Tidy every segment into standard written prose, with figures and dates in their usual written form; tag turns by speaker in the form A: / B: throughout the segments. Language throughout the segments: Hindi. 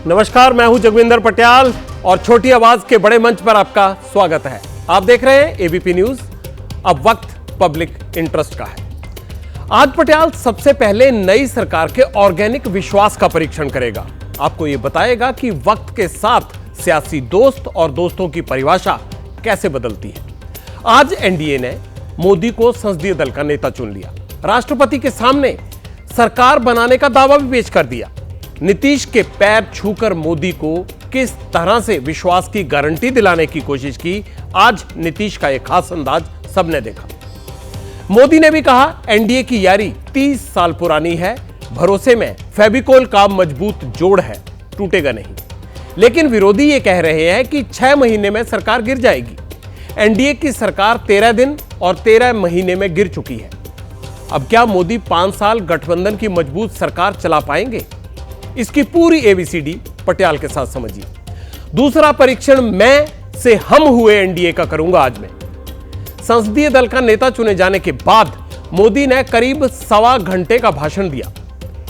A: नमस्कार, मैं हूं जगविंदर पटियाल और छोटी आवाज के बड़े मंच पर आपका स्वागत है। आप देख रहे हैं एबीपी न्यूज। अब वक्त पब्लिक इंटरेस्ट का है। आज पटियाल सबसे पहले नई सरकार के ऑर्गेनिक विश्वास का परीक्षण करेगा। आपको यह बताएगा कि वक्त के साथ सियासी दोस्त और दोस्तों की परिभाषा कैसे बदलती है। आज एनडीए ने मोदी को संसदीय दल का नेता चुन लिया। राष्ट्रपति के सामने सरकार बनाने का दावा भी पेश कर दिया। नीतीश के पैर छूकर मोदी को किस तरह से विश्वास की गारंटी दिलाने की कोशिश की, आज नीतीश का एक खास अंदाज सबने देखा। मोदी ने भी कहा, एनडीए की यारी 30 साल पुरानी है, भरोसे में फेविकोल का मजबूत जोड़ है, टूटेगा नहीं। लेकिन विरोधी ये कह रहे हैं कि 6 महीने में सरकार गिर जाएगी। एनडीए की सरकार 13 दिन और 13 महीने में गिर चुकी है। अब क्या मोदी 5 साल गठबंधन की मजबूत सरकार चला पाएंगे? इसकी पूरी एबीसीडी पटियाल के साथ समझिए। दूसरा परीक्षण मैं से हम हुए एनडीए का करूंगा आज मैं। संसदीय दल का नेता चुने जाने के बाद मोदी ने करीब 1.25 घंटे का भाषण दिया।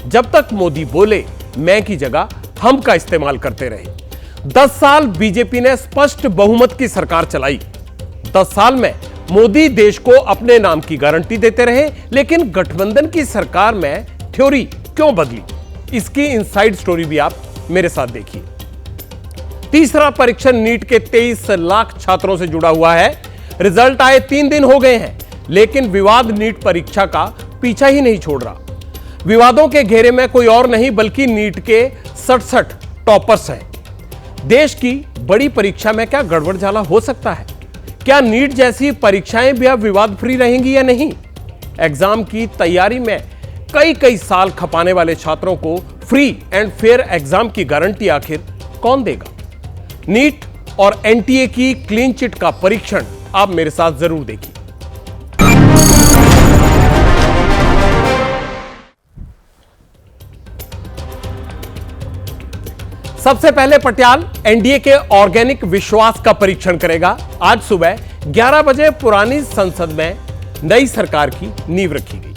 A: जब तक मोदी बोले, मैं की जगह हम का इस्तेमाल करते रहे। 10 साल बीजेपी ने स्पष्ट बहुमत की सरकार चलाई। 10 साल में मोदी देश को अपने नाम की गारंटी देते रहे, लेकिन गठबंधन की सरकार में थ्योरी क्यों बदली, इसकी इनसाइड स्टोरी भी आप मेरे साथ देखिए। तीसरा परीक्षण नीट के 23 लाख छात्रों से जुड़ा हुआ है। रिजल्ट आए 3 दिन हो गए हैं, लेकिन विवाद नीट परीक्षा का पीछा ही नहीं छोड़ रहा। विवादों के घेरे में कोई और नहीं बल्कि नीट के 67 टॉपर्स हैं। देश की बड़ी परीक्षा में क्या गड़बड़ झाला हो सकता है? क्या नीट जैसी परीक्षाएं भी अब विवाद फ्री रहेंगी या नहीं? एग्जाम की तैयारी में कई साल खपाने वाले छात्रों को फ्री एंड फेयर एग्जाम की गारंटी आखिर कौन देगा? नीट और एनटीए की क्लीन चिट का परीक्षण आप मेरे साथ जरूर देखिए। सबसे पहले पटियाल एनडीए के ऑर्गेनिक विश्वास का परीक्षण करेगा। आज सुबह 11 बजे पुरानी संसद में नई सरकार की नींव रखी गई।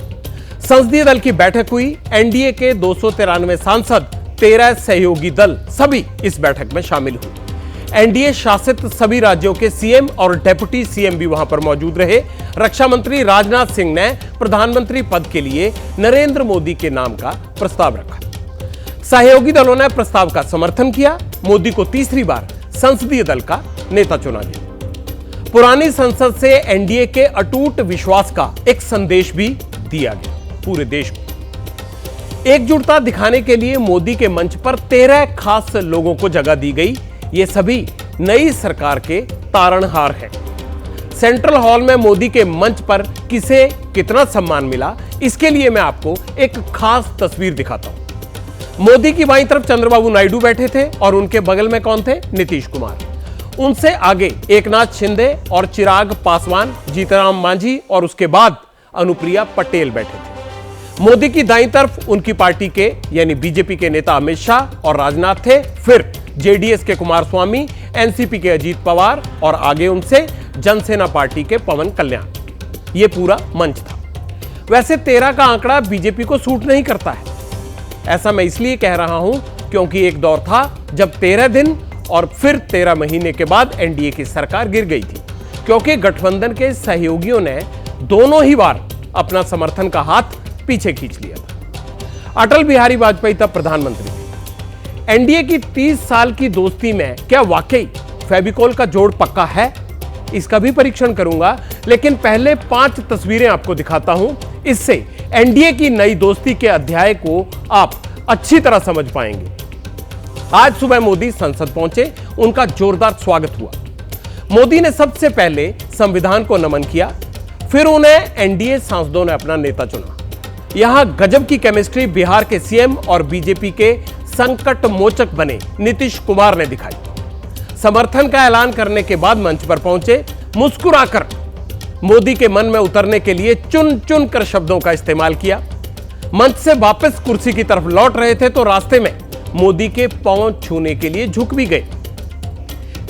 A: संसदीय दल की बैठक हुई। एनडीए के 293 सांसद, 13 सहयोगी दल सभी इस बैठक में शामिल हुए। एनडीए शासित सभी राज्यों के सीएम और डेप्यूटी सीएम भी वहां पर मौजूद रहे। रक्षा मंत्री राजनाथ सिंह ने प्रधानमंत्री पद के लिए नरेंद्र मोदी के नाम का प्रस्ताव रखा। सहयोगी दलों ने प्रस्ताव का समर्थन किया। मोदी को तीसरी बार संसदीय दल का नेता चुना गया। पुरानी संसद से एनडीए के अटूट विश्वास का एक संदेश भी दिया गया पूरे देश को। एकजुटता दिखाने के लिए मोदी के मंच पर 13 खास लोगों को जगह दी गई। ये सभी नई सरकार के तारणहार हैं। सेंट्रल हॉल में मोदी के मंच पर किसे कितना सम्मान मिला, इसके लिए मैं आपको एक खास तस्वीर दिखाता हूं। मोदी की बाईं तरफ चंद्रबाबू नायडू बैठे थे और उनके बगल में कौन थे? नीतीश कुमार। उनसे आगे एकनाथ शिंदे और चिराग पासवान, जीतनराम मांझी और उसके बाद अनुप्रिया पटेल बैठे थे। मोदी की दाईं तरफ उनकी पार्टी के यानी बीजेपी के नेता अमित शाह और राजनाथ थे। फिर जेडीएस के कुमारस्वामी, एनसीपी के अजीत पवार और आगे उनसे जनसेना पार्टी के पवन कल्याण। यह पूरा मंच था। वैसे 13 का आंकड़ा बीजेपी को सूट नहीं करता है। ऐसा मैं इसलिए कह रहा हूं क्योंकि एक दौर था जब 13 दिन और फिर 13 महीने के बाद एनडीए की सरकार गिर गई थी, क्योंकि गठबंधन के सहयोगियों ने दोनों ही बार अपना समर्थन का हाथ पीछे खींच लिया था। अटल बिहारी वाजपेयी तब प्रधानमंत्री थे। एनडीए की 30 साल की दोस्ती में क्या वाकई फेविकोल का जोड़ पक्का है? इसका भी परीक्षण करूंगा, लेकिन पहले 5 तस्वीरें आपको दिखाता हूं। इससे एनडीए की नई दोस्ती के अध्याय को आप अच्छी तरह समझ पाएंगे। आज सुबह मोदी संसद पहुंचे, उनका जोरदार स्वागत हुआ। मोदी ने सबसे पहले संविधान को नमन किया, फिर उन्हें एनडीए सांसदों ने अपना नेता चुना। यहां गजब की केमिस्ट्री बिहार के सीएम और बीजेपी के संकट मोचक बने नीतीश कुमार ने दिखाई। समर्थन का ऐलान करने के बाद मंच पर पहुंचे, मुस्कुराकर मोदी के मन में उतरने के लिए चुन चुन कर शब्दों का इस्तेमाल किया। मंच से वापस कुर्सी की तरफ लौट रहे थे तो रास्ते में मोदी के पांव छूने के लिए झुक भी गए।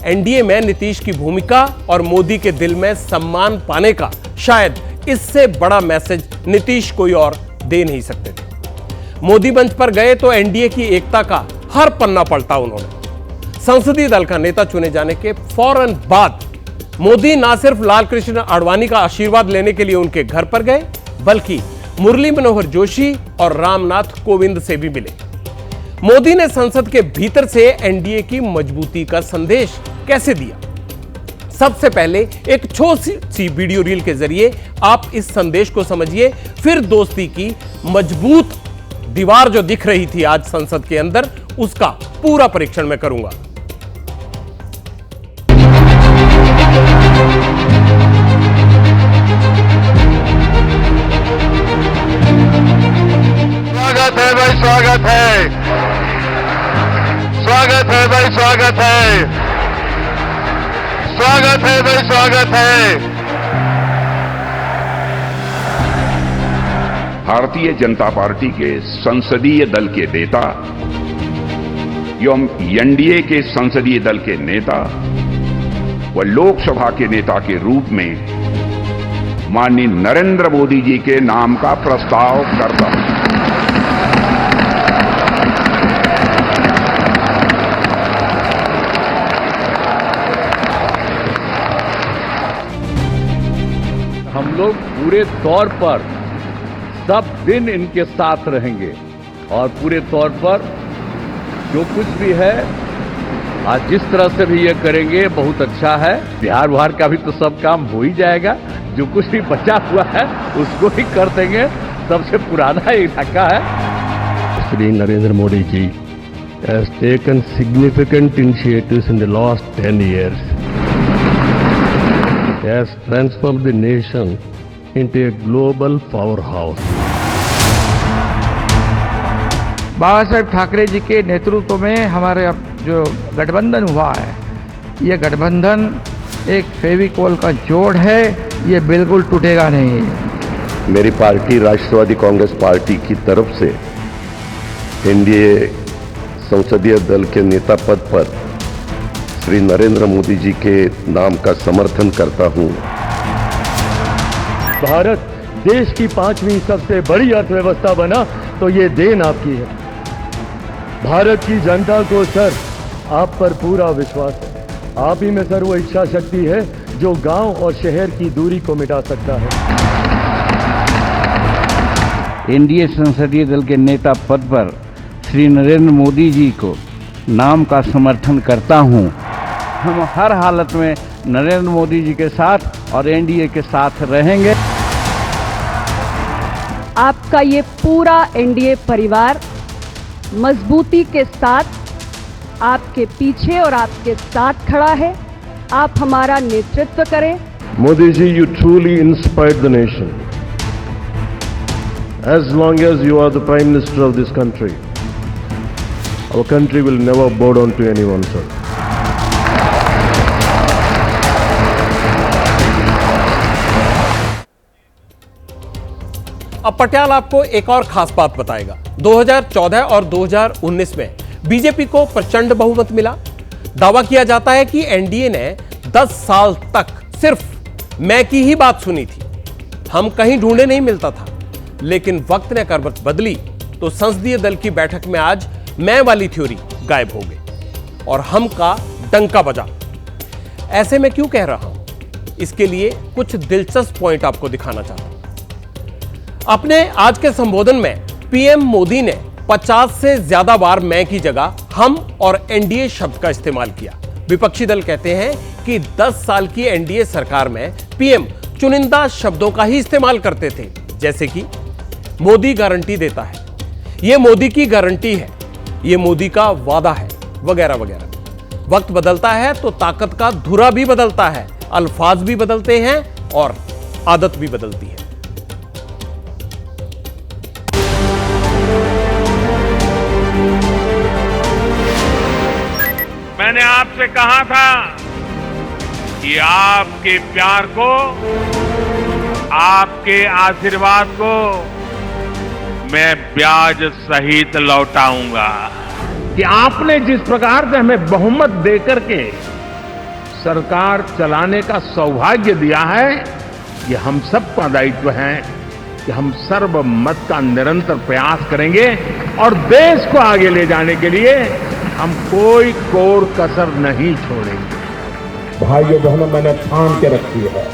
A: एनडीए में नीतीश की भूमिका और मोदी के दिल में सम्मान पाने का शायद इससे बड़ा मैसेज नीतीश कोई और दे नहीं सकते थे। मोदी मंच पर गए तो एनडीए की एकता का हर पन्ना पलटा उन्होंने। संसदीय दल का नेता चुने जाने के फौरन बाद मोदी ना सिर्फ लाल कृष्ण आडवाणी का आशीर्वाद लेने के लिए उनके घर पर गए, बल्कि मुरली मनोहर जोशी और रामनाथ कोविंद से भी मिले। मोदी ने संसद के भीतर से एनडीए की मजबूती का संदेश कैसे दिया? सबसे पहले एक छोटी सी वीडियो रील के जरिए आप इस संदेश को समझिए, फिर दोस्ती की मजबूत दीवार जो दिख रही थी आज संसद के अंदर, उसका पूरा परीक्षण मैं करूंगा।
B: स्वागत है भाई, स्वागत है, स्वागत है भाई, स्वागत है, स्वागत है भाई, स्वागत है।
C: भारतीय जनता पार्टी के संसदीय दल के नेता एवं एनडीए के संसदीय दल के नेता व लोकसभा के नेता के रूप में माननीय नरेंद्र मोदी जी के नाम का प्रस्ताव करता हूं।
D: हम लोग पूरे तौर पर सब दिन इनके साथ रहेंगे और पूरे तौर पर जो कुछ भी है आज जिस तरह से भी ये करेंगे बहुत अच्छा है। बिहार का भी तो सब काम हो ही जाएगा, जो कुछ भी बचा हुआ है उसको ही कर देंगे। सबसे पुराना इलाका है।
E: Shri Narendra Modi ji has taken significant initiatives in the last 10 years. He has transformed the nation into a global powerhouse.
F: Baba Saheb Thackeray ji के नेतृत्व में हमारे अब जो गठबंधन हुआ है, ये गठबंधन एक फेविकोल का जोड़ है, ये बिल्कुल टूटेगा नहीं।
G: मेरी पार्टी राष्ट्रवादी कांग्रेस पार्टी की तरफ से एनडीए संसदीय दल के नेता पद पर श्री नरेंद्र मोदी जी के नाम का समर्थन करता हूं।
E: भारत देश की 5वीं सबसे बड़ी अर्थव्यवस्था बना तो ये देन आपकी है। भारत की जनता को सर आप पर पूरा विश्वास है। आप ही में सर वो इच्छा शक्ति है जो गांव और शहर की दूरी को मिटा सकता है।
H: एनडीए संसदीय दल के नेता पद पर श्री नरेंद्र मोदी जी को नाम का समर्थन करता हूं। हम हर हालत में नरेंद्र मोदी जी के साथ और एनडीए के साथ रहेंगे।
I: आपका ये पूरा एनडीए परिवार मजबूती के साथ आपके पीछे और आपके साथ खड़ा है। आप हमारा नेतृत्व करें।
E: Modi ji, you truly inspired the nation. As long as you are the Prime Minister of this country, our country will never bow down to anyone, sir.
A: अब पटियाल आपको एक और खास बात बताएगा। 2014 और 2019 में बीजेपी को प्रचंड बहुमत मिला। दावा किया जाता है कि एनडीए ने 10 साल तक सिर्फ मैं की ही बात सुनी थी। हम कहीं ढूंढे नहीं मिलता था, लेकिन वक्त ने करवट बदली तो संसदीय दल की बैठक में आज मैं वाली थ्योरी गायब हो गई और हम का डंका बजा। ऐसे में क्यों कह रहा हूं, इसके लिए कुछ दिलचस्प पॉइंट आपको दिखाना चाहता हूं। अपने आज के संबोधन में पीएम मोदी ने 50 से ज्यादा बार मैं की जगह हम और एनडीए शब्द का इस्तेमाल किया। विपक्षी दल कहते हैं कि 10 साल की एनडीए सरकार में पीएम चुनिंदा शब्दों का ही इस्तेमाल करते थे, जैसे कि मोदी गारंटी देता है, यह मोदी की गारंटी है, यह मोदी का वादा है, वगैरह वगैरह। वक्त बदलता है तो ताकत का धुरा भी बदलता है, अल्फाज भी बदलते हैं और आदत भी बदलती है।
B: मैंने आपसे कहा था कि आपके प्यार को, आपके आशीर्वाद को मैं ब्याज सहित लौटाऊंगा।
D: कि आपने जिस प्रकार से हमें बहुमत देकर के सरकार चलाने का सौभाग्य दिया है, ये हम सबका दायित्व है
B: कि हम सर्वमत का निरंतर प्रयास करेंगे और देश को आगे ले जाने के लिए हम कोई कोर कसर नहीं छोड़ेंगे।
J: भाइयों बहनों, मैंने ठान के रखी है,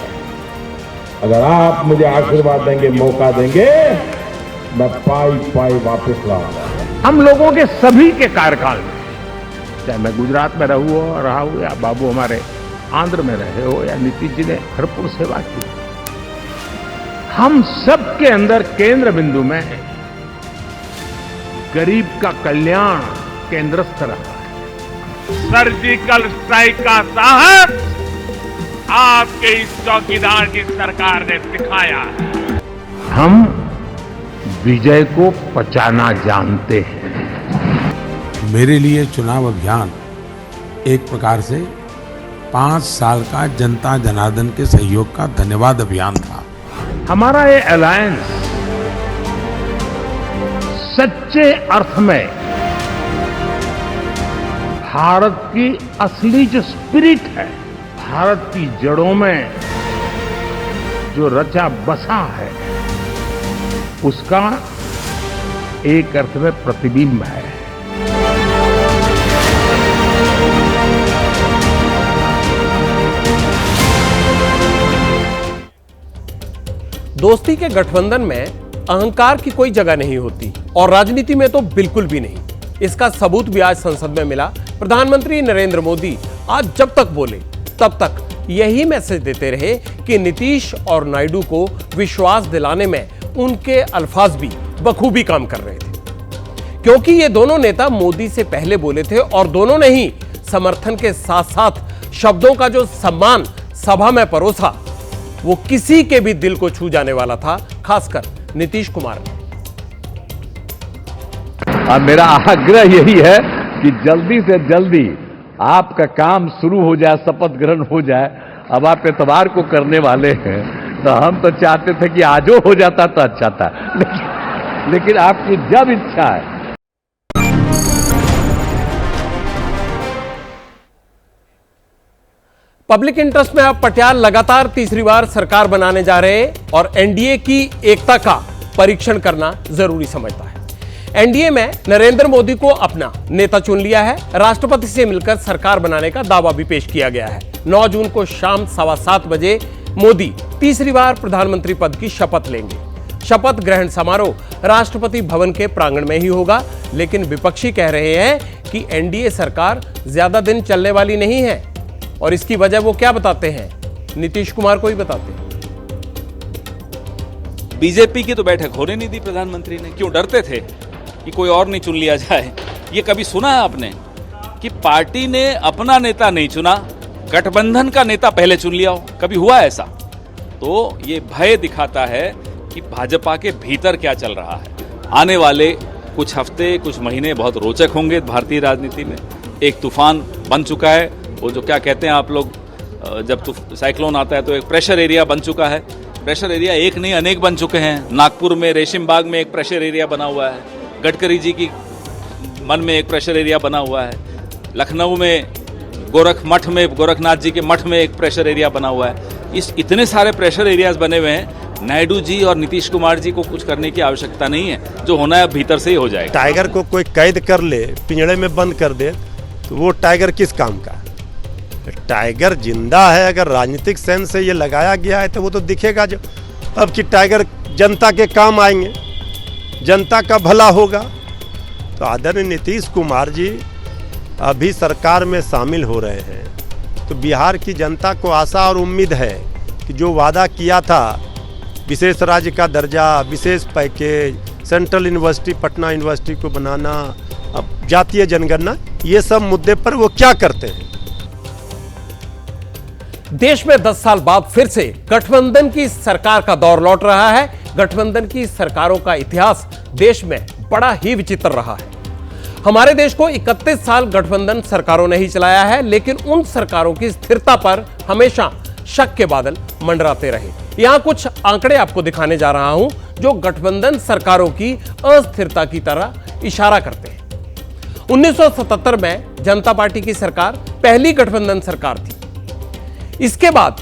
J: अगर आप मुझे आशीर्वाद देंगे, मौका देंगे, मैं पाई पाई वापस लाऊंगा।
B: हम लोगों के सभी के कार्यकाल में, चाहे मैं गुजरात में रहा हूं या बाबू हमारे आंध्र में रहे हो या नीतीश जी ने भरपूर सेवा की, हम सबके अंदर केंद्र बिंदु में गरीब का कल्याण केंद्रस्थ रहा है। सर्जिकल स्ट्राइक का साहस आपके इस चौकीदार की सरकार ने सिखाया है। हम विजय को पचाना जानते हैं।
K: मेरे लिए चुनाव अभियान एक प्रकार से 5 साल का जनता जनार्दन के सहयोग का धन्यवाद अभियान था।
B: हमारा ये अलायंस सच्चे अर्थ में भारत की असली जो स्पिरिट है, भारत की जड़ों में जो रचा बसा है, उसका एक अर्थ में प्रतिबिंब है।
A: दोस्ती के गठबंधन में अहंकार की कोई जगह नहीं होती और राजनीति में तो बिल्कुल भी नहीं। इसका सबूत भी आज संसद में मिला। प्रधानमंत्री नरेंद्र मोदी आज जब तक बोले तब तक यही मैसेज देते रहे कि नीतीश और नायडू को विश्वास दिलाने में उनके अल्फाज भी बखूबी काम कर रहे थे, क्योंकि ये दोनों नेता मोदी से पहले बोले थे और दोनों ने ही समर्थन के साथ साथ शब्दों का जो सम्मान सभा में परोसा, वो किसी के भी दिल को छू जाने वाला था, खासकर नीतीश कुमार ने।
D: अब मेरा आग्रह यही है कि जल्दी से जल्दी आपका काम शुरू हो जाए, शपथ ग्रहण हो जाए। अब आप इतवार को करने वाले हैं, तो हम तो चाहते थे कि आजो हो जाता तो अच्छा था, लेकिन आपकी जब इच्छा है।
A: पब्लिक इंटरेस्ट में अब पटियाल लगातार तीसरी बार सरकार बनाने जा रहे हैं और एनडीए की एकता का परीक्षण करना जरूरी समझता है। एनडीए में नरेंद्र मोदी को अपना नेता चुन लिया है। राष्ट्रपति से मिलकर सरकार बनाने का दावा भी पेश किया गया है। 9 जून को शाम 7:15 बजे मोदी तीसरी बार प्रधानमंत्री पद की शपथ लेंगे। शपथ ग्रहण समारोह राष्ट्रपति भवन के प्रांगण में ही होगा, लेकिन विपक्षी कह रहे हैं कि एनडीए सरकार ज्यादा दिन चलने वाली नहीं है और इसकी वजह वो क्या बताते हैं, नीतीश कुमार को ही बताते हैं।
L: बीजेपी की तो बैठक होने नहीं दी प्रधानमंत्री ने। क्यों डरते थे कि कोई और नहीं चुन लिया जाए? ये कभी सुना है आपने कि पार्टी ने अपना नेता नहीं चुना, गठबंधन का नेता पहले चुन लिया हो? कभी हुआ ऐसा? तो ये भय दिखाता है कि भाजपा के भीतर क्या चल रहा है। आने वाले कुछ हफ्ते, कुछ महीने बहुत रोचक होंगे भारतीय राजनीति में। एक तूफान बन चुका है, वो जो क्या कहते हैं आप लोग, जब साइक्लोन आता है तो एक प्रेशर एरिया बन चुका है। प्रेशर एरिया एक नहीं अनेक बन चुके हैं। नागपुर में रेशिम बाग में एक प्रेशर एरिया बना हुआ है, गडकरी जी की मन में एक प्रेशर एरिया बना हुआ है, लखनऊ में गोरख मठ में, गोरखनाथ जी के मठ में एक प्रेशर एरिया बना हुआ है। इस इतने सारे प्रेशर एरियाज बने हुए हैं, नायडू जी और नीतीश कुमार जी को कुछ करने की आवश्यकता नहीं है। जो होना है भीतर से ही हो जाएगा।
M: टाइगर को कोई कैद कर ले, पिंजड़े में बंद कर दे, तो वो टाइगर किस काम का? टाइगर जिंदा है। अगर राजनीतिक सेंस से ये लगाया गया है तो वो तो दिखेगा जो अब कि टाइगर जनता के काम आएंगे, जनता का भला होगा। तो आदरणीय नीतीश कुमार जी अभी सरकार में शामिल हो रहे हैं, तो बिहार की जनता को आशा और उम्मीद है कि जो वादा किया था, विशेष राज्य का दर्जा, विशेष package, central university Patna university को बनाना, अब जातीय जनगणना, ये सब मुद्दे पर वो क्या करते हैं।
A: देश में 10 साल बाद फिर से गठबंधन की सरकार का दौर लौट रहा है। गठबंधन की सरकारों का इतिहास देश में बड़ा ही विचित्र रहा है। हमारे देश को 31 साल गठबंधन सरकारों ने ही चलाया है, लेकिन उन सरकारों की स्थिरता पर हमेशा शक के बादल मंडराते रहे। यहां कुछ आंकड़े आपको दिखाने जा रहा हूं जो गठबंधन सरकारों की अस्थिरता की तरह इशारा करते हैं। 1977 में जनता पार्टी की सरकार पहली गठबंधन सरकार थी। इसके बाद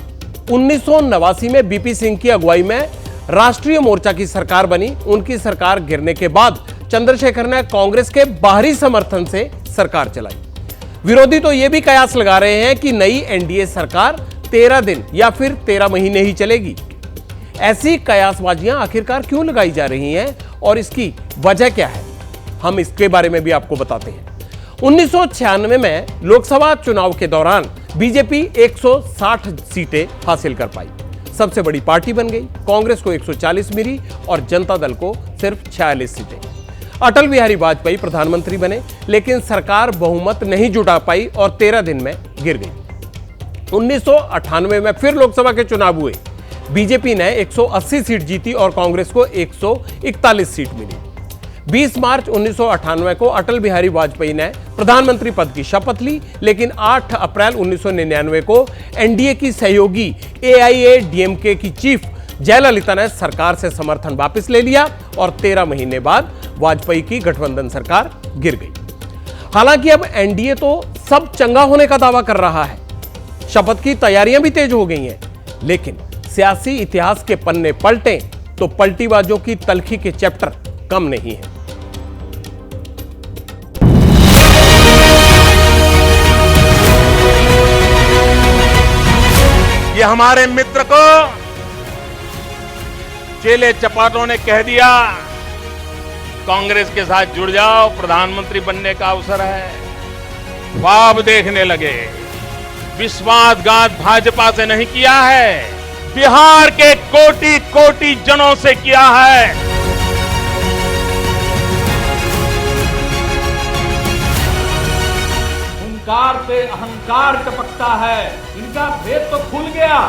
A: 1989 में बीपी सिंह की अगुवाई में राष्ट्रीय मोर्चा की सरकार बनी। उनकी सरकार गिरने के बाद चंद्रशेखर ने कांग्रेस के बाहरी समर्थन से सरकार चलाई। विरोधी तो यह भी कयास लगा रहे हैं कि नई एनडीए सरकार 13 दिन या फिर 13 महीने ही चलेगी। ऐसी कयासबाजियां आखिरकार क्यों लगाई जा रही हैं और इसकी वजह क्या है, हम इसके बारे में भी आपको बताते हैं। 1996 में लोकसभा चुनाव के दौरान बीजेपी 160 सीटें हासिल कर पाई, सबसे बड़ी पार्टी बन गई। कांग्रेस को 140 मिली और जनता दल को सिर्फ 46 सीटें। अटल बिहारी वाजपेयी प्रधानमंत्री बने, लेकिन सरकार बहुमत नहीं जुटा पाई और 13 दिन में गिर गई। 1998 में फिर लोकसभा के चुनाव हुए। बीजेपी ने 180 सीट जीती और कांग्रेस को 141 सीट मिली। 20 मार्च 1998 को अटल बिहारी वाजपेयी ने प्रधानमंत्री पद की शपथ ली, लेकिन 8 अप्रैल 1999 को एनडीए की सहयोगी एआईएडीएमके की चीफ जयललिता ने सरकार से समर्थन वापस ले लिया और 13 महीने बाद वाजपेयी की गठबंधन सरकार गिर गई। हालांकि अब एनडीए तो सब चंगा होने का दावा कर रहा है, शपथ की तैयारियां भी तेज हो गई हैं, लेकिन सियासी इतिहास के पन्ने पलटें तो पलटीबाजों की तलखी के चैप्टर कम नहीं है।
J: ये हमारे मित्र को चेले चपाटों ने कह दिया कांग्रेस के साथ जुड़ जाओ, प्रधानमंत्री बनने का अवसर है। ख्वाब देखने लगे। विश्वासघात भाजपा से नहीं किया है, बिहार के कोटि कोटि जनों से किया है।
N: हुंकार से अहंकार टपकता है, इनका भेद तो खुल गया।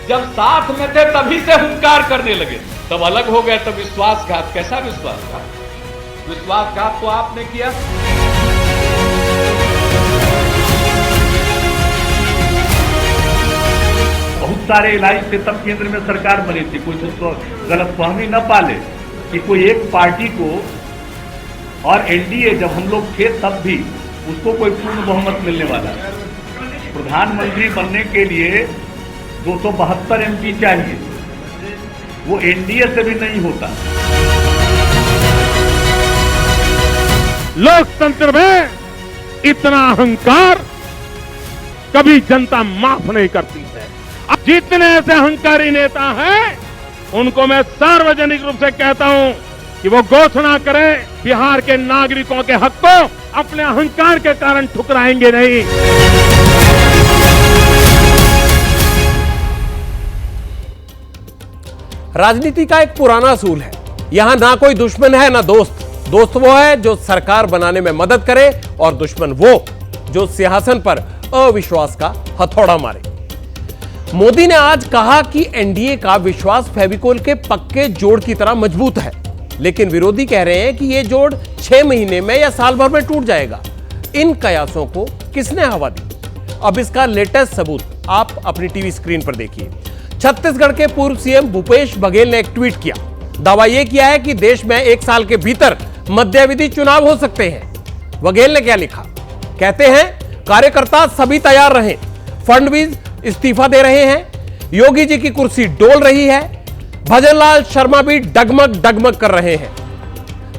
N: जब साथ में थे तभी से हुंकार करने लगे, तब अलग हो गए, तब विश्वासघात। कैसा विश्वासघात? विश्वासघात तो आपने किया। बहुत सारे इलाज से तब केंद्र में सरकार बनी थी, कोई तो गलतफहमी न पाले कि कोई एक पार्टी को, और एनडीए जब हम लोग थे तब भी उसको कोई पूर्ण बहुमत मिलने वाला। प्रधानमंत्री बनने के लिए 272 एमपी चाहिए, वो एनडीए से भी नहीं होता।
J: लोकतंत्र में इतना अहंकार कभी जनता माफ नहीं करती है। अब जितने ऐसे अहंकारी नेता हैं, उनको मैं सार्वजनिक रूप से कहता हूं कि वो घोषणा करें बिहार के नागरिकों के हक को अपने अहंकार के कारण ठुकराएंगे नहीं।
A: राजनीति का एक पुराना असूल है, यहां ना कोई दुश्मन है ना दोस्त। दोस्त वो है जो सरकार बनाने में मदद करे और दुश्मन वो जो सिंहासन पर अविश्वास का हथौड़ा मारे। मोदी ने आज कहा कि एनडीए का विश्वास फेविकोल के पक्के जोड़ की तरह मजबूत है, लेकिन विरोधी कह रहे हैं कि यह जोड़ 6 महीने में या साल भर में टूट जाएगा। इन कयासों को किसने हवा दी? अब इसका लेटेस्ट सबूत आप अपनी टीवी स्क्रीन पर देखिए। छत्तीसगढ़ के पूर्व सीएम भूपेश बघेल ने एक ट्वीट किया। दावा यह किया है कि देश में 1 साल के भीतर मध्यावधि चुनाव हो सकते हैं। बघेल ने क्या लिखा? कहते हैं कार्यकर्ता सभी तैयार रहें, फडणवीस इस्तीफा दे रहे हैं, योगी जी की कुर्सी डोल रही है, भजनलाल शर्मा भी डगमग डगमग कर रहे हैं।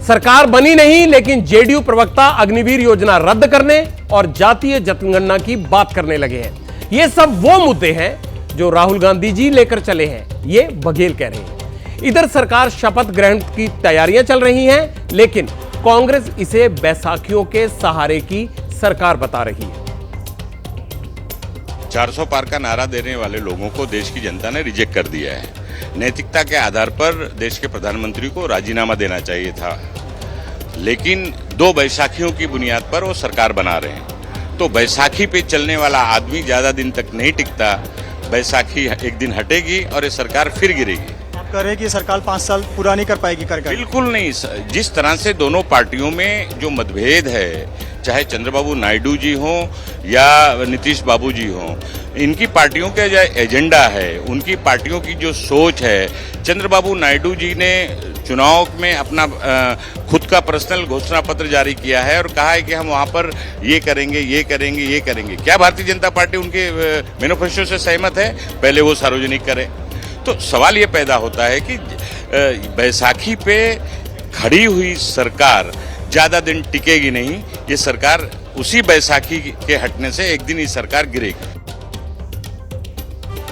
A: सरकार बनी नहीं, लेकिन जेडीयू प्रवक्ता अग्निवीर योजना रद्द करने और जातीय जनगणना की बात करने लगे हैं। ये सब वो मुद्दे हैं जो राहुल गांधी जी लेकर चले हैं, ये बघेल कह रहे हैं। इधर सरकार शपथ ग्रहण की तैयारियां चल रही हैं, लेकिन कांग्रेस इसे बैसाखियों के सहारे की सरकार बता रही है।
O: 400 पार का नारा देने वाले लोगों को देश की जनता ने रिजेक्ट कर दिया है। नैतिकता के आधार पर देश के प्रधानमंत्री को राजीनामा देना चाहिए था, लेकिन 2 बैसाखियों की बुनियाद पर वो सरकार बना रहे हैं। तो बैसाखी पे चलने वाला आदमी ज्यादा दिन तक नहीं टिकता। बैसाखी एक दिन हटेगी और ये सरकार फिर गिरेगी।
P: करेगी सरकार 5 साल पूरा नहीं कर पाएगी।
O: बिल्कुल नहीं। जिस तरह से दोनों पार्टियों में जो मतभेद है, चाहे चंद्रबाबू नायडू जी हों या नीतीश बाबू जी हों, इनकी पार्टियों का जो एजेंडा है, उनकी पार्टियों की जो सोच है, चंद्रबाबू नायडू जी ने चुनाव में अपना खुद का पर्सनल घोषणा पत्र जारी किया है और कहा है कि हम वहां पर ये करेंगे, ये करेंगे, ये करेंगे। क्या भारतीय जनता पार्टी उनके मैनिफेस्टो से सहमत है? पहले वो सार्वजनिक करे। तो सवाल ये पैदा होता है कि बैसाखी पे खड़ी हुई सरकार ज्यादा दिन टिकेगी नहीं। ये सरकार उसी बैसाखी के हटने से एक दिन ये सरकार गिरेगी।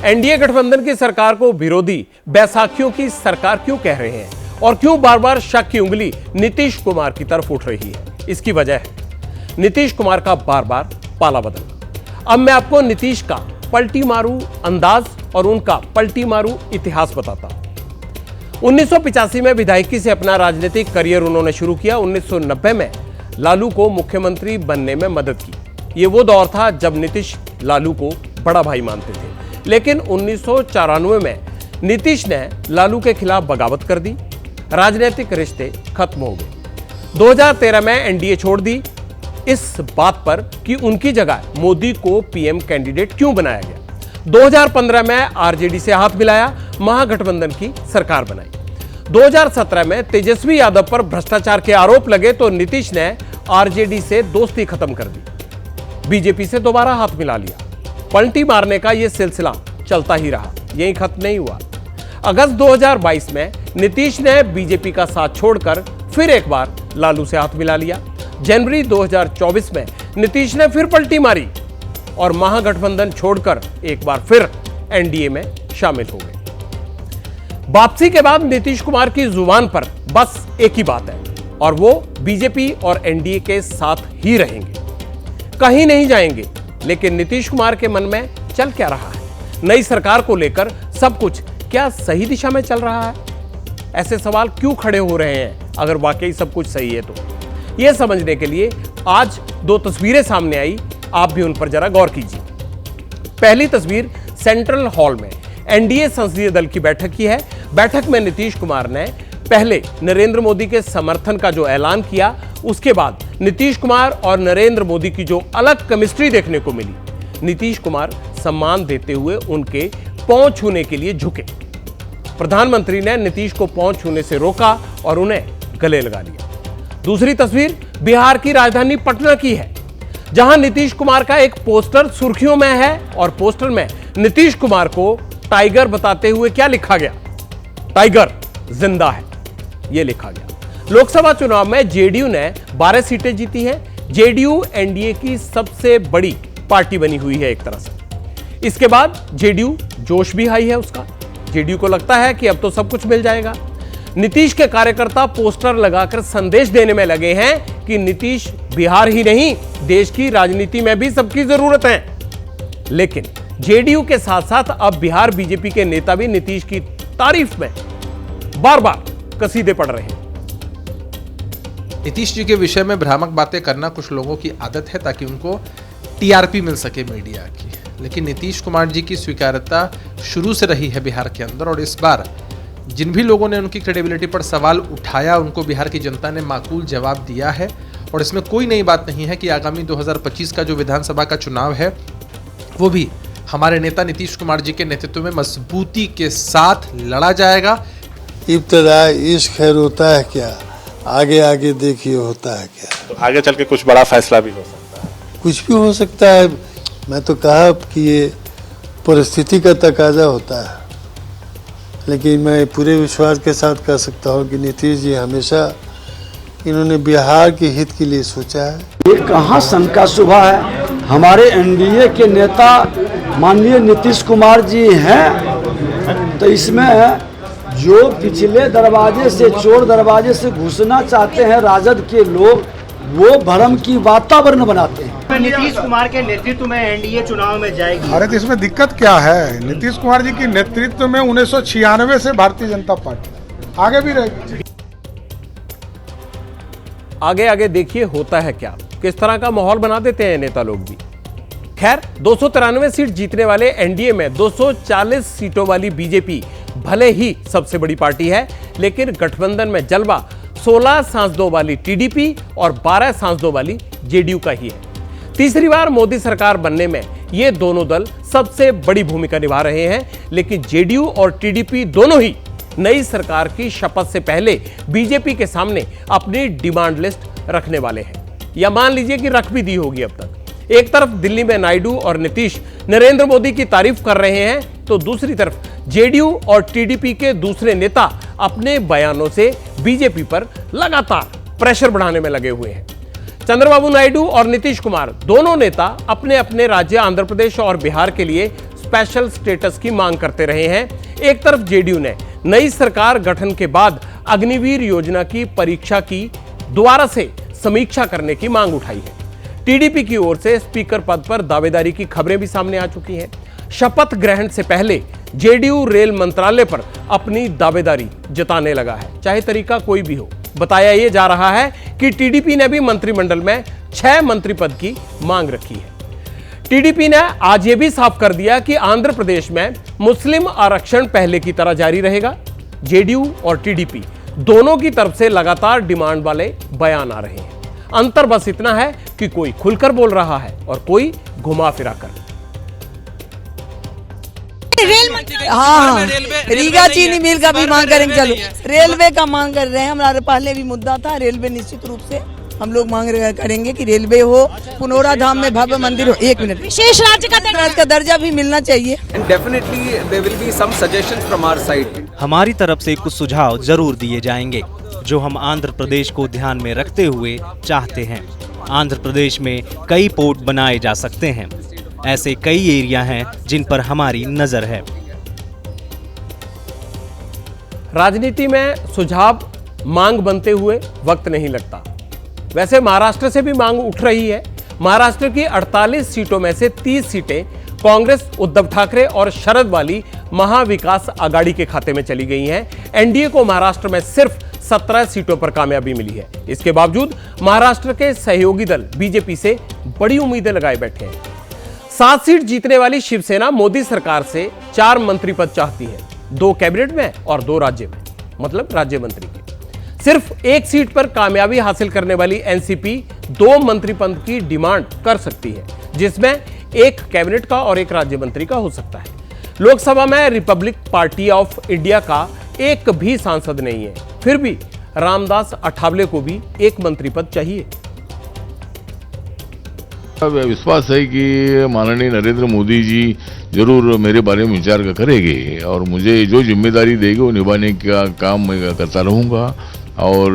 A: एनडीए गठबंधन की सरकार को विरोधी बैसाखियों की सरकार क्यों कह रहे हैं और क्यों बार बार शक की उंगली नीतीश कुमार की तरफ उठ रही है? इसकी वजह है नीतीश कुमार का बार बार पाला बदलना। अब मैं आपको नीतीश का पलटी मारू अंदाज और उनका पलटी मारू इतिहास बताता हूं। 1985 में विधायकी से अपना राजनीतिक करियर उन्होंने शुरू किया। 1990 में लालू को मुख्यमंत्री बनने में मदद की। ये वो दौर था जब नीतीश लालू को बड़ा भाई मानते थे। लेकिन 1994 में नीतीश ने लालू के खिलाफ बगावत कर दी। राजनीतिक रिश्ते खत्म हो गए। 2013 में एनडीए छोड़ दी इस बात पर कि उनकी जगह मोदी को पीएम कैंडिडेट क्यों बनाया गया। 2015 में आरजेडी से हाथ मिलाया, महागठबंधन की सरकार बनाई। 2017 में तेजस्वी यादव पर भ्रष्टाचार के आरोप लगे तो नीतीश ने आरजेडी से दोस्ती खत्म कर दी, बीजेपी से दोबारा हाथ मिला लिया। पलटी मारने का यह सिलसिला चलता ही रहा, यही खत्म नहीं हुआ। अगस्त 2022 में नीतीश ने बीजेपी का साथ छोड़कर फिर एक बार लालू से हाथ मिला लिया। जनवरी 2024 में नीतीश ने फिर पलटी मारी और महागठबंधन छोड़कर एक बार फिर एनडीए में शामिल हो गए। वापसी के बाद नीतीश कुमार की जुबान पर बस एक ही बात है और वो बीजेपी और एनडीए के साथ ही रहेंगे, कहीं नहीं जाएंगे। लेकिन नीतीश कुमार के मन में चल क्या रहा है? नई सरकार को लेकर सब कुछ क्या सही दिशा में चल रहा है? ऐसे सवाल क्यों खड़े हो रहे हैं अगर वाकई सब कुछ सही है तो? यह समझने के लिए आज दो तस्वीरें सामने आई, आप भी उन पर जरा गौर कीजिए। पहली तस्वीर सेंट्रल हॉल में एनडीए संसदीय दल की बैठक की है। बैठक में नीतीश कुमार ने पहले नरेंद्र मोदी के समर्थन का जो ऐलान किया, उसके बाद नीतीश कुमार और नरेंद्र मोदी की जो अलग केमिस्ट्री देखने को मिली, नीतीश कुमार सम्मान देते हुए उनके पांव छूने के लिए झुके। प्रधानमंत्री ने नीतीश को पांव छूने से रोका और उन्हें गले लगा लिया। दूसरी तस्वीर बिहार की राजधानी पटना की है, जहां नीतीश कुमार का एक पोस्टर सुर्खियों में है और पोस्टर में नीतीश कुमार को टाइगर बताते हुए क्या लिखा गया? टाइगर जिंदा है, यह लिखा गया। लोकसभा चुनाव में जेडीयू ने 12 सीटें जीती हैं। जेडीयू एनडीए की सबसे बड़ी पार्टी बनी हुई है एक तरह से। इसके बाद जेडीयू जोश भी हाई है उसका। जेडीयू को लगता है कि अब तो सब कुछ मिल जाएगा। नीतीश के कार्यकर्ता पोस्टर लगाकर संदेश देने में लगे हैं कि नीतीश बिहार ही नहीं, देश की राजनीति में भी सबकी जरूरत है। लेकिन जेडीयू के साथ साथ अब बिहार बीजेपी के नेता भी नीतीश की तारीफ में बार बार कसीदे पढ़ रहे हैं।
Q: नीतीश जी के विषय में भ्रामक बातें करना कुछ लोगों की आदत है ताकि उनको टीआरपी मिल सके मीडिया की। लेकिन नीतीश कुमार जी की स्वीकार्यता शुरू से रही है बिहार के अंदर, और इस बार जिन भी लोगों ने उनकी क्रेडिबिलिटी पर सवाल उठाया, उनको बिहार की जनता ने माकूल जवाब दिया है। और इसमें कोई नई बात नहीं है कि आगामी 2025 का जो विधानसभा का चुनाव है वो भी हमारे नेता नीतीश कुमार जी के नेतृत्व में मजबूती के साथ लड़ा जाएगा।
R: इब्तदा इश्क खैर होता है क्या, आगे आगे देखिए होता है क्या।
S: तो आगे चल के कुछ बड़ा फैसला भी हो सकता है।
R: कुछ भी हो सकता है। मैं तो कहा कि ये परिस्थिति का तकाजा होता है, लेकिन मैं पूरे विश्वास के साथ कह सकता हूँ कि नीतीश जी हमेशा इन्होंने बिहार के हित के लिए सोचा है।
T: ये कहाँ शंका शुभा है? हमारे एनडीए के नेता माननीय नीतीश कुमार जी हैं, तो इसमें जो पिछले दरवाजे से, चोर दरवाजे से घुसना चाहते हैं राजद के लोग, वो भ्रम की वातावरण बनाते हैं।
U: नीतीश कुमार के नेतृत्व में एनडीए चुनाव में जाएगी।
V: अरे तो इसमें दिक्कत क्या है? नीतीश कुमार जी के नेतृत्व में 1996 से भारतीय जनता पार्टी आगे भी रहेगी।
A: आगे आगे देखिए होता है क्या, किस तरह का माहौल बना देते हैं नेता लोग भी। खैर, 293 सीट जीतने वाले एनडीए में 240 सीटों वाली बीजेपी भले ही सबसे बड़ी पार्टी है, लेकिन गठबंधन में जलवा 16 सांसदों वाली टीडीपी और 12 सांसदों वाली जेडीयू का ही है। तीसरी बार मोदी सरकार बनने में ये दोनों दल सबसे बड़ी भूमिका निभा रहे हैं, लेकिन जेडीयू और टीडीपी दोनों ही नई सरकार की शपथ से पहले बीजेपी के सामने अपनी डिमांड लिस्ट रखने वाले हैं, या मान लीजिए कि रख भी दी होगी अब तक। एक तरफ दिल्ली में नायडू और नीतीश नरेंद्र मोदी की तारीफ कर रहे हैं, तो दूसरी तरफ जेडीयू और टीडीपी के दूसरे नेता अपने बयानों से बीजेपी पर लगातार प्रेशर बढ़ाने में लगे हुए हैं। चंद्रबाबू नायडू और नीतीश कुमार दोनों नेता अपने अपने राज्य आंध्र प्रदेश और बिहार के लिए स्पेशल स्टेटस की मांग करते रहे हैं। एक तरफ जेडीयू ने नई सरकार गठन के बाद अग्निवीर योजना की परीक्षा की दोबारा से समीक्षा करने की मांग उठाई है। टीडीपी की ओर से स्पीकर पद पर दावेदारी की खबरें भी सामने आ चुकी हैं। शपथ ग्रहण से पहले जेडीयू रेल मंत्रालय पर अपनी दावेदारी जताने लगा है, चाहे तरीका कोई भी हो। बताया यह जा रहा है कि टीडीपी ने भी मंत्रिमंडल में 6 मंत्री पद की मांग रखी है। टीडीपी ने आज यह भी साफ कर दिया कि आंध्र प्रदेश में मुस्लिम आरक्षण पहले की तरह जारी रहेगा। जेडीयू और टीडीपी दोनों की तरफ से लगातार डिमांड वाले बयान आ रहे हैं। अंतर बस इतना है कि कोई खुलकर बोल रहा है और कोई घुमा फिरा कर।
C: हाँ, रीगा चीनी मिल का भी मांग करेंगे। चलो, रेलवे का मांग कर रहे हैं। हमारे पहले भी मुद्दा था रेलवे। निश्चित रूप से हम लोग मांग करेंगे कि रेलवे हो, पुनौरा धाम में भव्य मंदिर हो। 1 मिनट, विशेष राज्य का दर्जा भी मिलना चाहिए।
F: Definitely there will be some suggestions from our side.
W: हमारी तरफ से कुछ सुझाव जरूर दिए जाएंगे जो हम आंध्र प्रदेश को ध्यान में रखते हुए चाहते हैं। आंध्र प्रदेश में कई पोर्ट बनाए जा सकते हैं। ऐसे कई एरिया हैं जिन पर हमारी नजर है।
A: राजनीति में सुझाव मांग बनते हुए वक्त नहीं लगता। वैसे महाराष्ट्र से भी मांग उठ रही है। महाराष्ट्र की 48 सीटों में से 30 सीटें कांग्रेस, उद्धव ठाकरे और शरद वाली महाविकास आघाड़ी के खाते में चली गई हैं। एनडीए को महाराष्ट्र में सिर्फ 17 सीटों पर कामयाबी मिली है। इसके बावजूद महाराष्ट्र के सहयोगी दल बीजेपी से बड़ी उम्मीदें लगाए बैठे हैं। 7 सीट जीतने वाली शिवसेना मोदी सरकार से 4 मंत्री पद चाहती है, 2 कैबिनेट में और 2 राज्य में, मतलब राज्य मंत्री के। सिर्फ 1 सीट पर कामयाबी हासिल करने वाली एनसीपी 2 मंत्री पद की डिमांड कर सकती है, जिसमें 1 कैबिनेट का और 1 राज्य मंत्री का हो सकता है। लोकसभा में रिपब्लिक पार्टी ऑफ इंडिया का एक भी सांसद नहीं है, फिर भी रामदास अठावले को भी 1 मंत्री पद चाहिए।
X: विश्वास है कि माननीय नरेंद्र मोदी जी जरूर मेरे बारे में विचार करेंगे और मुझे जो जिम्मेदारी देगी वो निभाने का काम मैं करता रहूँगा। और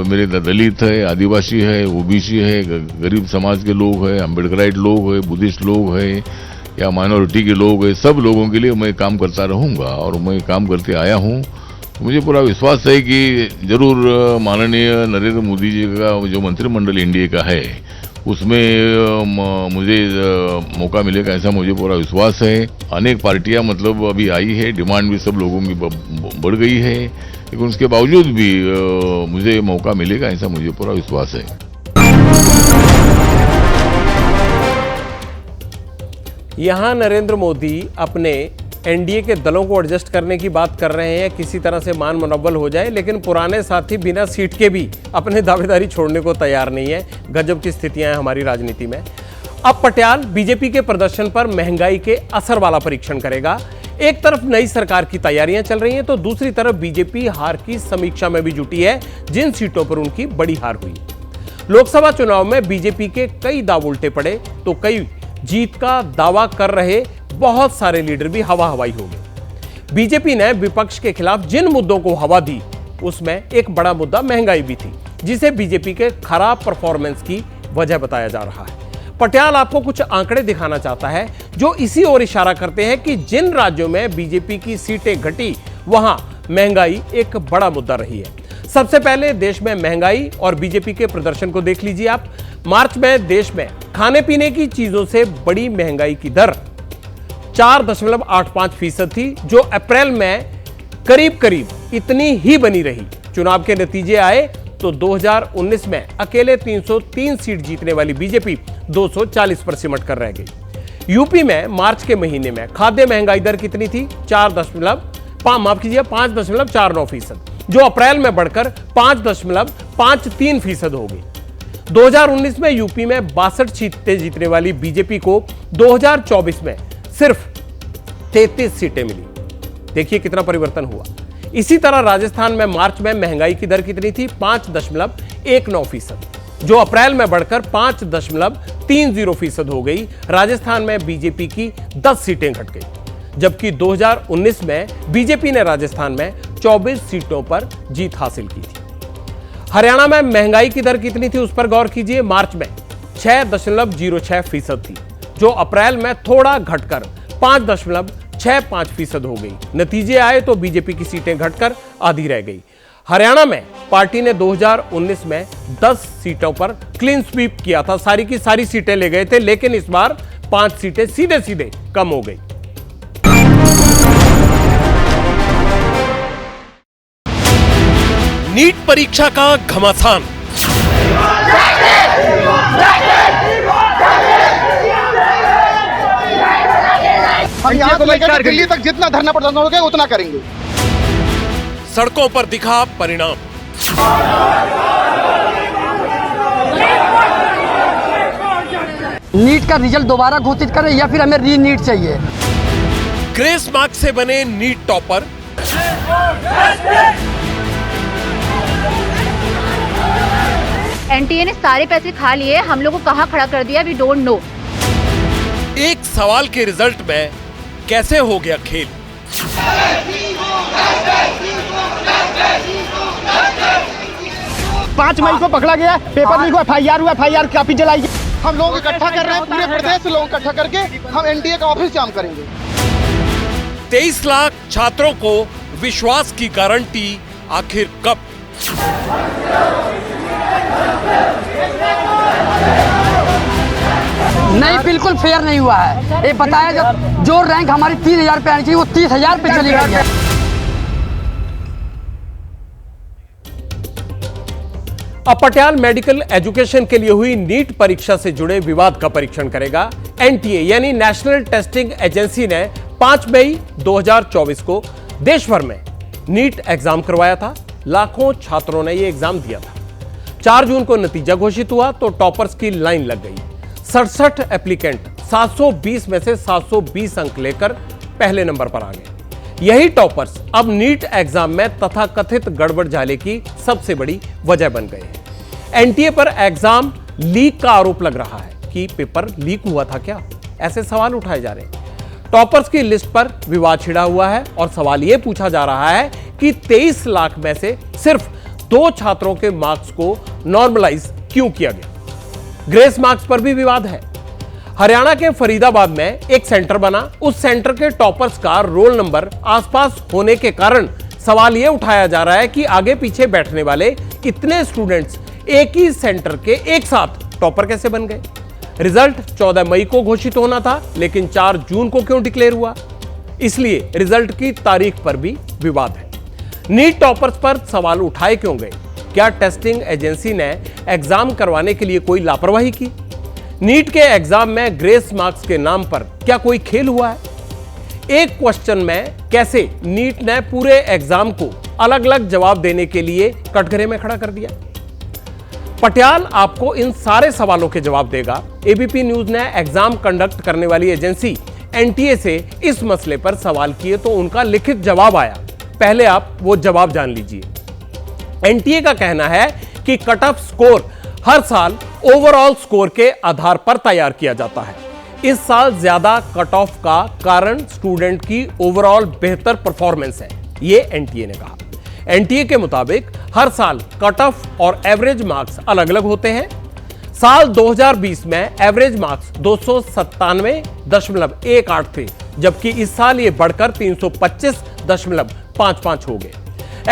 X: मेरे दलित है, आदिवासी है, ओबीसी है, गरीब समाज के लोग हैं, अम्बेडकराइट लोग हैं, बुद्धिस्ट लोग हैं या माइनॉरिटी के लोग हैं, सब लोगों के लिए मैं काम करता रहूँगा और मैं काम करते आया हूँ। मुझे पूरा विश्वास है कि जरूर माननीय नरेंद्र मोदी जी का जो मंत्रिमंडल एनडीए का है उसमें मुझे मौका मिलेगा, ऐसा मुझे पूरा विश्वास है। अनेक पार्टियां मतलब अभी आई है, डिमांड भी सब लोगों की बढ़ गई है, लेकिन उसके बावजूद भी मुझे मौका मिलेगा, ऐसा मुझे पूरा विश्वास है।
A: यहां नरेंद्र मोदी अपने एनडीए के दलों को एडजस्ट करने की बात कर रहे हैं, किसी तरह से मान मनोबल हो जाए, लेकिन पुराने साथी बिना सीट के भी अपने दावेदारी छोड़ने को तैयार नहीं है। गजब की स्थितियां हैं हमारी राजनीति में। अब पटियाल बीजेपी के प्रदर्शन पर महंगाई के असर वाला परीक्षण करेगा। एक तरफ नई सरकार की तैयारियां चल रही हैं तो दूसरी तरफ बीजेपी हार की समीक्षा में भी जुटी है, जिन सीटों पर उनकी बड़ी हार हुई। लोकसभा चुनाव में बीजेपी के कई दाव उल्टे पड़े तो कई जीत का दावा कर रहे बहुत सारे लीडर भी हवा हवाई हो गए। बीजेपी ने विपक्ष के खिलाफ जिन मुद्दों को हवा दी उसमें एक बड़ा मुद्दा महंगाई भी थी, जिसे बीजेपी के खराब परफॉर्मेंस की वजह बताया जा रहा है। पटियाल आपको कुछ आंकड़े दिखाना चाहता है जो इसी ओर इशारा करते हैं कि जिन राज्यों में बीजेपी की सीटें घटी वहां महंगाई एक बड़ा मुद्दा रही है। सबसे पहले देश में महंगाई और बीजेपी के प्रदर्शन को देख लीजिए आप। मार्च में देश में खाने पीने की चीजों से बड़ी महंगाई की दर 4.85% थी, जो अप्रैल में करीब करीब इतनी ही बनी रही। चुनाव के नतीजे आए तो 2019 में अकेले 303 सीट जीतने वाली बीजेपी 240 पर सिमट कर रह गई। यूपी में मार्च के महीने में खाद्य महंगाई दर कितनी थी? 5.49%, जो अप्रैल में बढ़कर 5.53% हो गई। 2019 में यूपी में 62 सीटें जीतने वाली बीजेपी को 2024 में सिर्फ 33 सीटें मिली। देखिए कितना परिवर्तन हुआ। इसी तरह राजस्थान में मार्च में महंगाई की दर कितनी थी? 5.19%, जो अप्रैल में बढ़कर 5.30% हो गई। राजस्थान में बीजेपी की 10 सीटें घट गई। जबकि 2019 में बीजेपी ने राजस्थान में 24 सीटों पर जीत हासिल की थी। हरियाणा में महंगाई की दर कितनी थी उस पर गौर कीजिए। मार्च में 6.06% थी, जो अप्रैल में थोड़ा घटकर 5.65% हो गई। नतीजे आए तो बीजेपी की सीटें घटकर आधी रह गई। हरियाणा में पार्टी ने 2019 में 10 सीटों पर क्लीन स्वीप किया था, सारी की सारी सीटें ले गए थे, लेकिन इस बार 5 सीटें सीधे सीधे कम हो गई। नीट परीक्षा का घमासान।
E: हम यहाँ से लेकर दिल्ली तक जितना धरना प्रदर्शन हो गया उतना करेंगे।
A: सड़कों पर दिखा परिणाम।
G: नीट का रिजल्ट दोबारा घोषित करें या फिर हमें री नीट चाहिए।
A: ग्रेस मार्क्स से बने नीट टॉपर।
H: एनटीए ने सारे पैसे खा लिए, हम लोग को कहां खड़ा कर दिया, वी डोंट नो।
A: एक सवाल के रिजल्ट में कैसे हो गया खेल।
E: 5 मई को पकड़ा गया, पेपर लीक हुआ, FIR हुआ, FIR कॉपी जलाई गई। हम लोग इकट्ठा कर रहे हैं, पूरे प्रदेश से लोग इकट्ठा करके हम एनटीए का ऑफिस जाम करेंगे।
A: 23 लाख छात्रों को विश्वास की गारंटी आखिर कब।
G: नहीं, बिल्कुल फेयर नहीं हुआ है। ये बताया जो रैंक हमारी 3000 पे आनी चाहिए वो 30,000 पे चली गई है।
A: अब पटियाला मेडिकल एजुकेशन के लिए हुई नीट परीक्षा से जुड़े विवाद का परीक्षण करेगा एनटीए, यानी नेशनल टेस्टिंग एजेंसी ने 5 मई 2024 को देश भर में नीट एग्जाम करवाया था। लाखों छात्रों ने यह एग्जाम दिया था। 4 जून को नतीजा घोषित हुआ तो टॉपर्स की लाइन लग गई। 67 एप्लीकेंट 720 में से 720 अंक लेकर पहले नंबर पर आ गए। यही टॉपर्स अब नीट एग्जाम में तथाकथित गड़बड़ झाले की सबसे बड़ी वजह बन गए हैं। एनटीए पर एग्जाम लीक का आरोप लग रहा है कि पेपर लीक हुआ था क्या, ऐसे सवाल उठाए जा रहे हैं। टॉपर्स की लिस्ट पर विवाद छिड़ा हुआ है और सवाल यह पूछा जा रहा है कि 23 लाख में से सिर्फ 2 छात्रों के मार्क्स को नॉर्मलाइज क्यों किया गया। ग्रेस मार्क्स पर भी विवाद है। हरियाणा के फरीदाबाद में एक सेंटर बना, उस सेंटर के टॉपर्स का रोल नंबर आसपास होने के कारण सवाल यह उठाया जा रहा है कि आगे पीछे बैठने वाले इतने स्टूडेंट्स एक ही सेंटर के एक साथ टॉपर कैसे बन गए। रिजल्ट 14 मई को घोषित होना था, लेकिन 4 जून को क्यों डिक्लेयर हुआ, इसलिए रिजल्ट की तारीख पर भी विवाद है। नीट टॉपर्स पर सवाल उठाए क्यों गए। क्या टेस्टिंग एजेंसी ने एग्जाम करवाने के लिए कोई लापरवाही की। नीट के एग्जाम में ग्रेस मार्क्स के नाम पर क्या कोई खेल हुआ है। एक क्वेश्चन में कैसे नीट ने पूरे एग्जाम को अलग अलग जवाब देने के लिए कटघरे में खड़ा कर दिया। पटियाला आपको इन सारे सवालों के जवाब देगा। एबीपी न्यूज ने एग्जाम कंडक्ट करने वाली एजेंसी एनटीए से इस मसले पर सवाल किए तो उनका लिखित जवाब आया। पहले आप वो जवाब जान लीजिए। एनटीए का कहना है कि कट ऑफ स्कोर हर साल ओवरऑल स्कोर के आधार पर तैयार किया जाता है। इस साल ज्यादा कट ऑफ का कारण स्टूडेंट की ओवरऑल बेहतर परफॉर्मेंस है, यह एनटीए ने कहा। एनटीए के मुताबिक हर साल कट ऑफ और एवरेज मार्क्स अलग अलग होते हैं। साल 2020 में एवरेज मार्क्स 297.18 थे, जबकि इस साल ये बढ़कर 325.55 हो गए।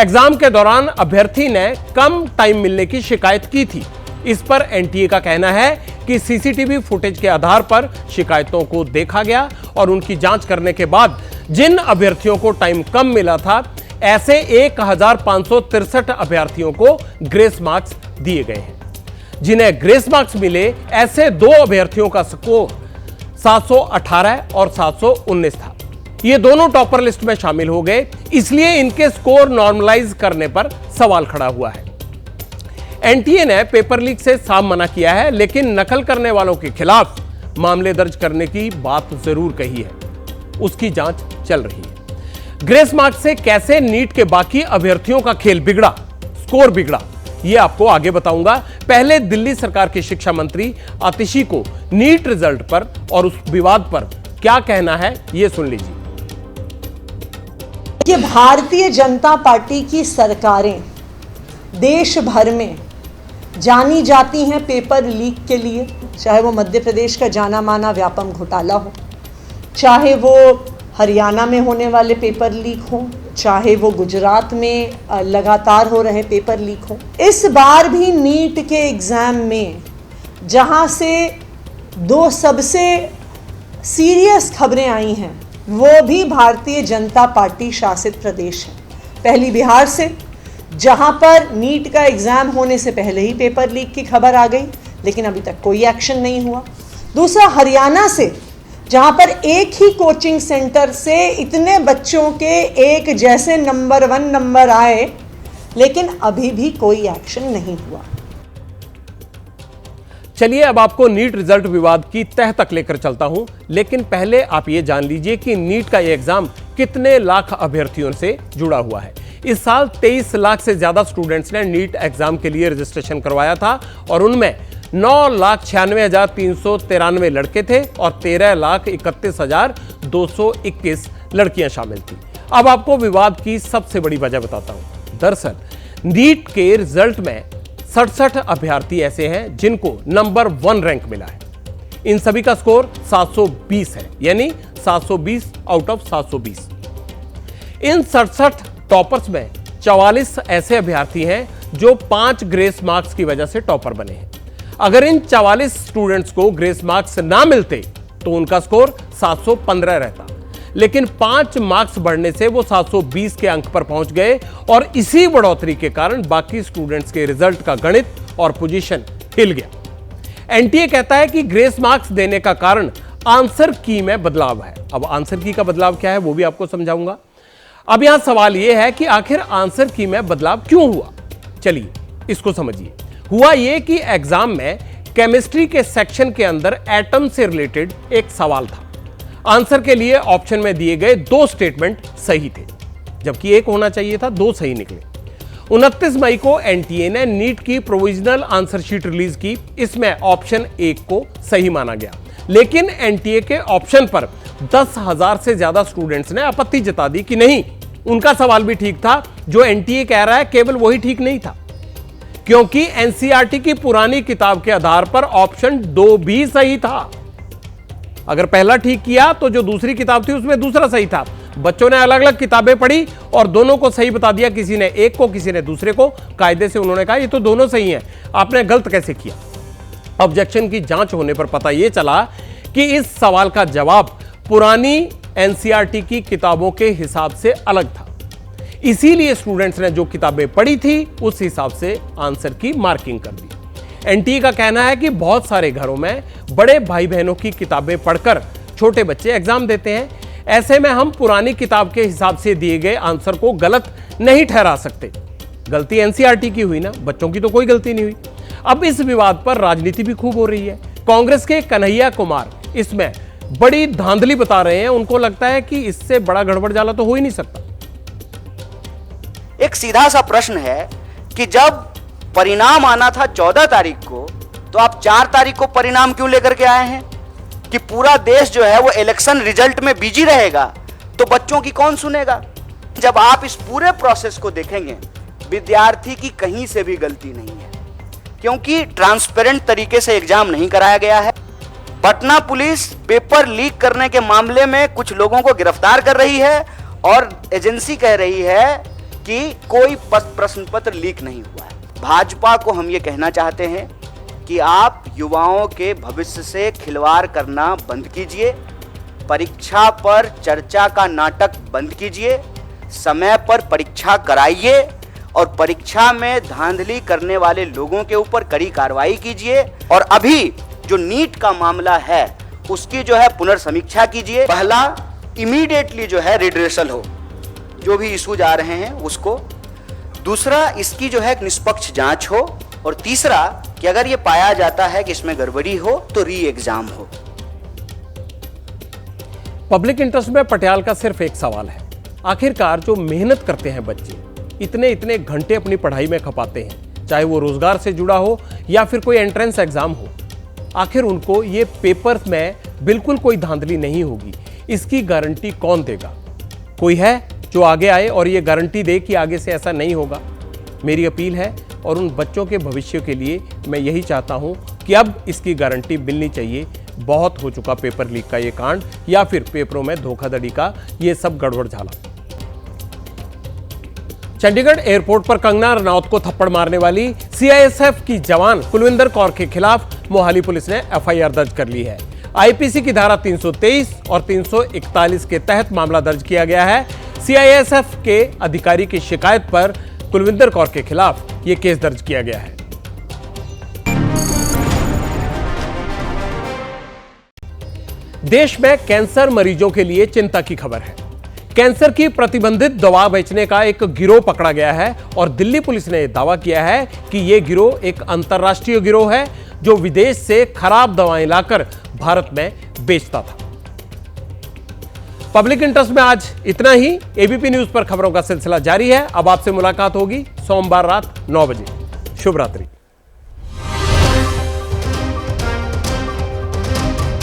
A: एग्जाम के दौरान अभ्यर्थी ने कम टाइम मिलने की शिकायत की थी। इस पर एनटीए का कहना है कि सीसीटीवी फुटेज के आधार पर शिकायतों को देखा गया और उनकी जांच करने के बाद जिन अभ्यर्थियों को टाइम कम मिला था, ऐसे 1563 अभ्यर्थियों को ग्रेस मार्क्स दिए गए हैं। जिन्हें ग्रेस मार्क्स मिले, ऐसे 2 अभ्यर्थियों का स्कोर 718 और 719 था। ये दोनों टॉपर लिस्ट में शामिल हो गए, इसलिए इनके स्कोर नॉर्मलाइज करने पर सवाल खड़ा हुआ है। एनटीए ने पेपर लीक से साफ मना किया है, लेकिन नकल करने वालों के खिलाफ मामले दर्ज करने की बात जरूर कही है। उसकी जांच चल रही है। ग्रेस मार्क्स से कैसे नीट के बाकी अभ्यर्थियों का खेल बिगड़ा, स्कोर बिगड़ा, यह आपको आगे बताऊंगा। पहले दिल्ली सरकार के शिक्षा मंत्री आतिशी को नीट रिजल्ट पर और उस विवाद पर क्या कहना है, यह सुन लीजिए।
B: कि भारतीय जनता पार्टी की सरकारें देश भर में जानी जाती हैं पेपर लीक के लिए, चाहे वो मध्य प्रदेश का जाना माना व्यापम घोटाला हो, चाहे वो हरियाणा में होने वाले पेपर लीक हो, चाहे वो गुजरात में लगातार हो रहे पेपर लीक हो। इस बार भी नीट के एग्ज़ाम में जहां से दो सबसे सीरियस खबरें आई हैं वो भी भारतीय जनता पार्टी शासित प्रदेश हैं। पहली बिहार से, जहां पर नीट का एग्ज़ाम होने से पहले ही पेपर लीक की खबर आ गई लेकिन अभी तक कोई एक्शन नहीं हुआ। दूसरा हरियाणा से, जहां पर एक ही कोचिंग सेंटर से इतने बच्चों के एक जैसे नंबर 1 नंबर आए लेकिन अभी भी कोई एक्शन नहीं हुआ।
A: चलिए अब आपको नीट रिजल्ट विवाद की तह तक लेकर चलता हूं, लेकिन पहले आप ये जान लीजिए कि नीट का ये एग्जाम कितने लाख अभ्यर्थियों से जुड़ा हुआ है। इस साल 23 लाख से ज्यादा स्टूडेंट्स ने नीट एग्जाम के लिए रजिस्ट्रेशन करवाया था और उनमें 9,96,393 लड़के थे और 13,31,221 लड़कियां शामिल थी। अब आपको विवाद की सबसे बड़ी वजह बताता हूं। दरअसल नीट के रिजल्ट में 67 अभ्यर्थी ऐसे हैं जिनको नंबर 1 रैंक मिला है। इन सभी का स्कोर 720 है, यानी 720 आउट ऑफ 720। इन 67 टॉपर्स में 44 ऐसे अभ्यर्थी हैं जो 5 ग्रेस मार्क्स की वजह से टॉपर बने हैं। अगर इन 44 स्टूडेंट्स को ग्रेस मार्क्स ना मिलते तो उनका स्कोर 715 रहता, लेकिन 5 मार्क्स बढ़ने से वो 720 के अंक पर पहुंच गए और इसी बढ़ोतरी के कारण बाकी स्टूडेंट्स के रिजल्ट का गणित और पोजीशन हिल गया। एनटीए कहता है कि ग्रेस मार्क्स देने का कारण आंसर की में बदलाव है। अब आंसर की का बदलाव क्या है वो भी आपको समझाऊंगा। अब यहां सवाल यह है कि आखिर आंसर की में बदलाव क्यों हुआ। चलिए इसको समझिए। हुआ यह कि एग्जाम में केमिस्ट्री के सेक्शन के अंदर एटम से रिलेटेड एक सवाल था। आंसर के लिए ऑप्शन में दिए गए 2 स्टेटमेंट सही थे, जबकि एक होना चाहिए था, 2 सही निकले। 29 मई को एनटीए ने नीट की प्रोविजनल आंसर शीट रिलीज की। इसमें ऑप्शन 1 को सही माना गया, लेकिन एनटीए के ऑप्शन पर 10,000 से ज्यादा स्टूडेंट्स ने आपत्ति जता दी कि नहीं, उनका सवाल भी ठीक था। जो एनटीए कह रहा है केवल वही ठीक नहीं था, क्योंकि एनसीईआरटी की पुरानी किताब के आधार पर ऑप्शन 2 भी सही था। अगर पहला ठीक किया तो जो दूसरी किताब थी उसमें दूसरा सही था। बच्चों ने अलग अलग किताबें पढ़ी और दोनों को सही बता दिया, किसी ने एक को किसी ने दूसरे को। कायदे से उन्होंने कहा ये तो दोनों सही हैं, आपने गलत कैसे किया। ऑब्जेक्शन की जांच होने पर पता यह चला कि इस सवाल का जवाब पुरानी एनसीईआरटी की किताबों के हिसाब से अलग था। इसीलिए स्टूडेंट्स ने जो किताबें पढ़ी थी उस हिसाब से आंसर की मार्किंग कर दी। एनटीए का कहना है कि बहुत सारे घरों में बड़े भाई बहनों की किताबें पढ़कर छोटे बच्चे एग्जाम देते हैं। ऐसे में हम पुरानी किताब के हिसाब से दिए गए आंसर को गलत नहीं ठहरा सकते। गलती एनसीईआरटी की हुई ना, बच्चों की तो कोई गलती नहीं हुई। अब इस विवाद पर राजनीति भी खूब हो रही है। कांग्रेस के कन्हैया कुमार इसमें बड़ी धांधली बता रहे हैं। उनको लगता है कि इससे बड़ा गड़बड़ जाला तो हो ही नहीं सकता।
U: एक सीधा सा प्रश्न है कि जब परिणाम आना था 14 तारीख को, तो आप 4 तारीख को परिणाम क्यों लेकर के आए हैं? कि पूरा देश जो है वो इलेक्शन रिजल्ट में बिजी रहेगा तो बच्चों की कौन सुनेगा? जब आप इस पूरे प्रोसेस को देखेंगे, विद्यार्थी की कहीं से भी गलती नहीं है, क्योंकि ट्रांसपेरेंट तरीके से एग्जाम नहीं कराया गया है। पटना पुलिस पेपर लीक करने के मामले में कुछ लोगों को गिरफ्तार कर रही है और एजेंसी कह रही है कि कोई प्रश्न पत्र लीक नहीं हुआ है। भाजपा को हम ये कहना चाहते हैं कि आप युवाओं के भविष्य से खिलवाड़ करना बंद कीजिए, परीक्षा पर चर्चा का नाटक बंद कीजिए, समय पर परीक्षा कराइए और परीक्षा में धांधली करने वाले लोगों के ऊपर कड़ी कार्रवाई कीजिए। और अभी जो नीट का मामला है उसकी जो है पुनर्समीक्षा कीजिए। पहला, इमीडिएटली जो है रिड्रेसल हो, जो भी इशूज आ रहे हैं उसको। दूसरा, इसकी जो है निष्पक्ष जांच हो। और तीसरा कि अगर ये पाया जाता है कि इसमें गड़बड़ी हो तो री एग्जाम हो।
A: पब्लिक इंटरेस्ट में पटियाल का सिर्फ एक सवाल है, आखिरकार जो मेहनत करते हैं बच्चे, इतने घंटे अपनी पढ़ाई में खपाते हैं, चाहे वो रोजगार से जुड़ा हो या फिर कोई एंट्रेंस एग्जाम हो, आखिर उनको ये पेपर्स में बिल्कुल कोई धांधली नहीं होगी, इसकी गारंटी कौन देगा? कोई है? जो आगे आए और ये गारंटी दे कि आगे से ऐसा नहीं होगा। मेरी अपील है और उन बच्चों के भविष्य के लिए मैं यही चाहता हूं कि अब इसकी गारंटी मिलनी चाहिए। बहुत हो चुका पेपर लीक का ये कांड या फिर पेपरों में धोखाधड़ी का ये सब गड़बड़ झाला। चंडीगढ़ एयरपोर्ट पर कंगना रनौत को थप्पड़ मारने वाली सीआईएसएफ की जवान कुलविंदर कौर के खिलाफ मोहाली पुलिस ने एफआईआर दर्ज कर ली है। आईपीसी की धारा 323 और 341 के तहत मामला दर्ज किया गया है। सीआईएसएफ के अधिकारी की शिकायत पर कुलविंदर कौर के खिलाफ यह केस दर्ज किया गया है। देश में कैंसर मरीजों के लिए चिंता की खबर है। कैंसर की प्रतिबंधित दवा बेचने का एक गिरोह पकड़ा गया है और दिल्ली पुलिस ने दावा किया है कि यह गिरोह एक अंतर्राष्ट्रीय गिरोह है जो विदेश से खराब दवाएं लाकर भारत में बेचता था। पब्लिक इंटरेस्ट में आज इतना ही। एबीपी न्यूज पर खबरों का सिलसिला जारी है। अब आपसे मुलाकात होगी सोमवार रात 9 बजे। शुभ रात्रि।